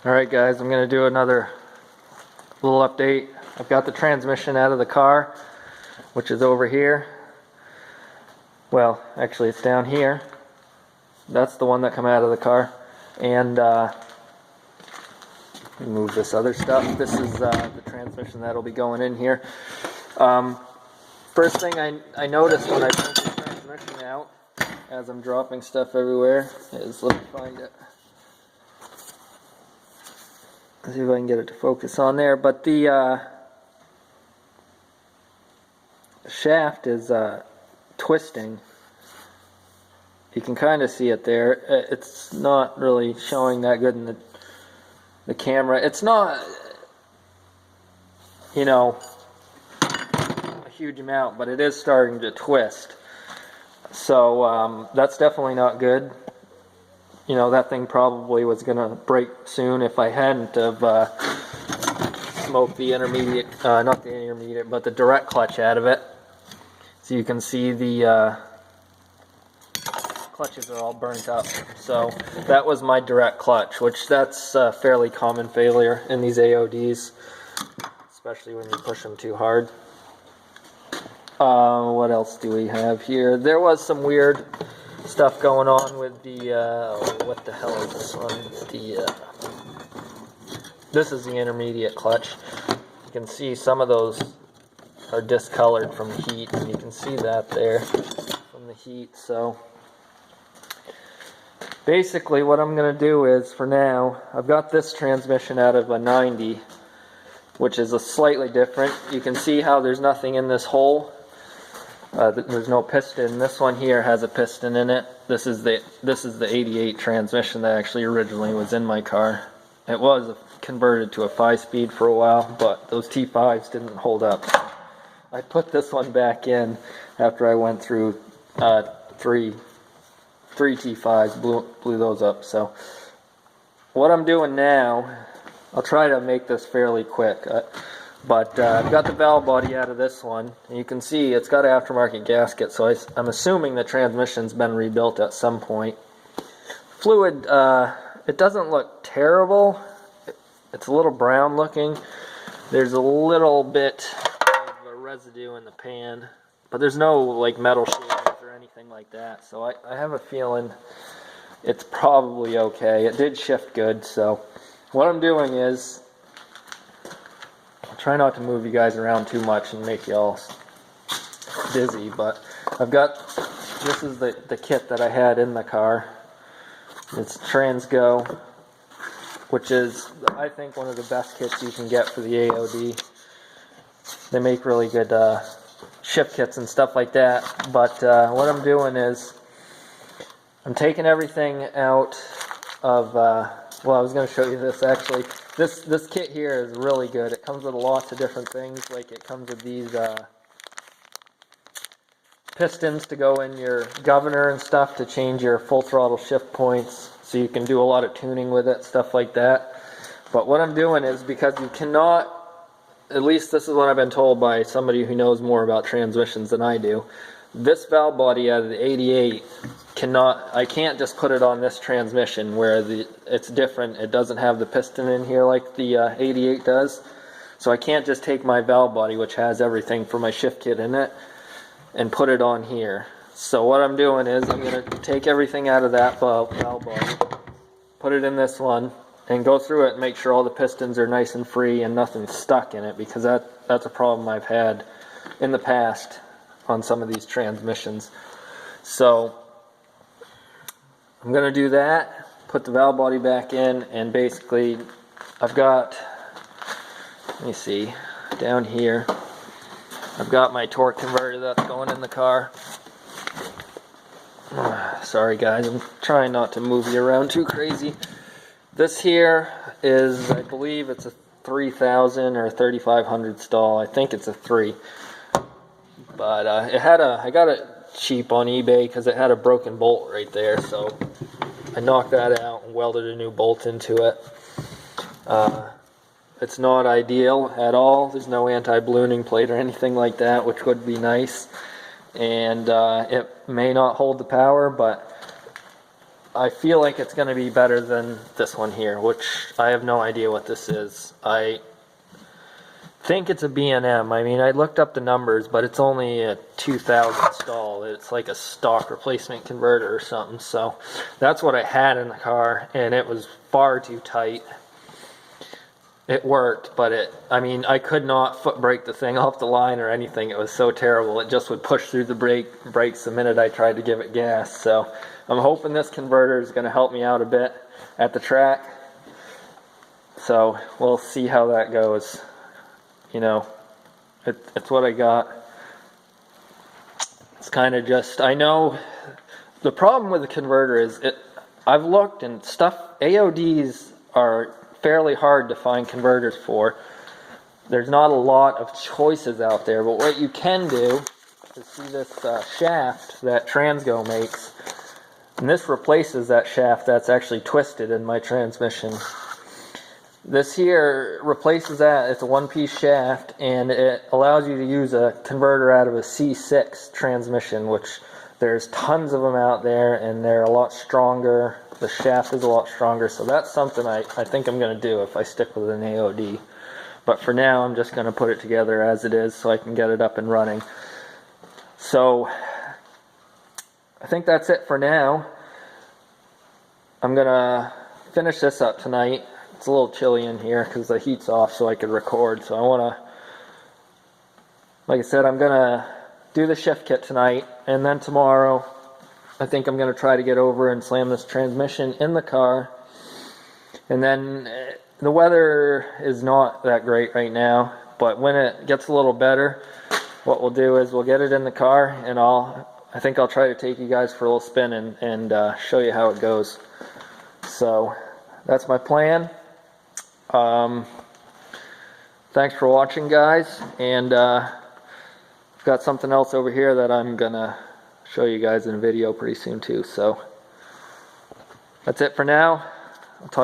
Alright guys, I'm going to do another little update. I've got the transmission out of the car, which is over here. Well, actually it's down here. That's the one that come out of the car. And move this other stuff. This is the transmission that'll be going in here. First thing I noticed when I pulled the transmission out, as I'm dropping stuff everywhere, is, let me find it. Let's see if I can get it to focus on there. But the shaft is twisting. You can kind of see it there. It's not really showing that good in the camera. It's not, you know, a huge amount, but it is starting to twist. So that's definitely not good. You know, that thing probably was going to break soon if I hadn't have smoked the intermediate, not the intermediate, but the direct clutch out of it. So you can see the clutches are all burnt up. So that was my direct clutch, which that's a fairly common failure in these AODs, especially when you push them too hard. What else do we have here? There was some weird stuff going on with the what the hell is this one? This is the intermediate clutch. You can see some of those are discolored from the heat, and you can see that there from the heat. So basically what I'm going to do is, for now, I've got this transmission out of a 90, which is a slightly different. You can see how there's nothing in this hole. There's no piston. This one here has a piston in it. This is the 88 transmission that actually originally was in my car. It was converted to a 5-speed for a while, but those T5s didn't hold up. I put this one back in after I went through three T5s, blew those up. So what I'm doing now, I'll try to make this fairly quick. But I've got the valve body out of this one, and you can see it's got an aftermarket gasket, so I'm assuming the transmission's been rebuilt at some point. Fluid, it doesn't look terrible. It's a little brown looking. There's a little bit of a residue in the pan, but there's no like metal shavings or anything like that, so I have a feeling it's probably okay. It did shift good, so what I'm doing is, try not to move you guys around too much and make you all dizzy, but I've got, this is the kit that I had in the car. It's Transgo, which is, I think, one of the best kits you can get for the AOD. They make really good shift kits and stuff like that, but what I'm doing is I'm taking everything out of, well, I was going to show you this actually. This kit here is really good. It comes with lots of different things. Like, it comes with these pistons to go in your governor and stuff to change your full throttle shift points, so you can do a lot of tuning with it, stuff like that. But what I'm doing is, because you cannot, at least this is what I've been told by somebody who knows more about transmissions than I do, this valve body out of the 88 I can't just put it on this transmission where it's different. It doesn't have the piston in here like the 88 does. So I can't just take my valve body, which has everything for my shift kit in it, and put it on here. So what I'm doing is I'm going to take everything out of that valve body, put it in this one, and go through it and make sure all the pistons are nice and free and nothing's stuck in it, because that's a problem I've had in the past on some of these transmissions. So I'm going to do that, put the valve body back in, and basically I've got, let me see, down here, I've got my torque converter that's going in the car. Sorry guys, I'm trying not to move you around too crazy. This here is, I believe it's a 3000 or 3500 stall. I think it's a 3. But I got it cheap on eBay because it had a broken bolt right there, so I knocked that out and welded a new bolt into it. It's not ideal at all. There's no anti-ballooning plate or anything like that, which would be nice. And it may not hold the power, but I feel like it's going to be better than this one here, which I have no idea what this is. I think it's a B&M. I mean, I looked up the numbers, but it's only a 2000 stall. It's like a stock replacement converter or something. So that's what I had in the car, and it was far too tight. It worked, but I mean, I could not foot brake the thing off the line or anything. It was so terrible. It just would push through the brakes the minute I tried to give it gas. So I'm hoping this converter is going to help me out a bit at the track. So we'll see how that goes. You know, it's what I got. It's kind of just, I know the problem with the converter is I've looked and stuff, AODs are fairly hard to find converters for. There's not a lot of choices out there, but what you can do is see this shaft that Transgo makes, and this replaces that shaft that's actually twisted in my transmission. This here replaces that. It's a one-piece shaft, and it allows you to use a converter out of a C6 transmission, which there's tons of them out there, and they're a lot stronger. The shaft is a lot stronger, so that's something I think I'm going to do if I stick with an AOD. But for now, I'm just going to put it together as it is so I can get it up and running. So I think that's it for now. I'm going to finish this up tonight. It's a little chilly in here because the heat's off so I could record. So I want to, like I said, I'm going to do the shift kit tonight, and then tomorrow I think I'm going to try to get over and slam this transmission in the car. And then the weather is not that great right now, but when it gets a little better, what we'll do is we'll get it in the car, and I think I'll try to take you guys for a little spin and show you how it goes. So that's my plan. Thanks for watching, guys, and I've got something else over here that I'm gonna show you guys in a video pretty soon too. So that's it for now. I'll talk to you